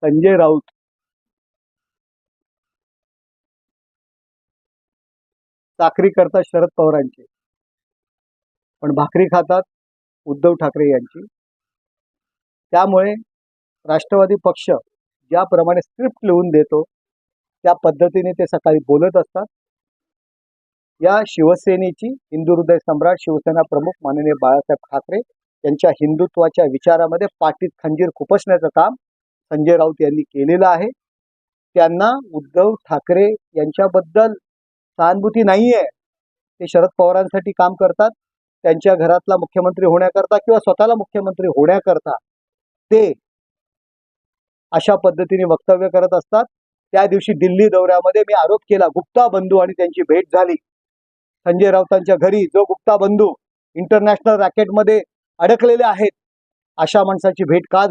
संजय राऊत चाकरी करतात शरद पवारांची, पण भाकरी खातात उद्धव ठाकरे यांची. त्यामुळे राष्ट्रवादी पक्ष ज्याप्रमाणे स्क्रिप्ट लिहून देतो त्या पद्धतीने ते सकाळी बोलत असतात. या शिवसेनेची हिंदू हृदय सम्राट शिवसेना प्रमुख माननीय बाळासाहेब ठाकरे यांच्या हिंदुत्वाच्या विचारामध्ये पाठीत खंजीर खुपसण्याचं काम संजय राऊत यांनी केलेलं आहे. त्यांना उद्धव ठाकरे यांच्याबद्दल सहानुभूती नाहीये. ते शरद पवारांसाठी काम करतात. त्यांच्या घरातला मुख्यमंत्री होण्याकरता किंवा स्वतःला मुख्यमंत्री होण्याकरता ते अशा पद्धतीने वक्तव्य करत असतात. त्या दिवशी दिल्ली दौऱ्यामध्ये मी आरोप केला, गुप्ता बंधू आणि त्यांची भेट झाली. संजय राऊतांच्या घरी जो गुप्ता बंधू इंटरनॅशनल रॅकेटमध्ये अडकलेले आहेत, अशा माणसाची भेट का झाली?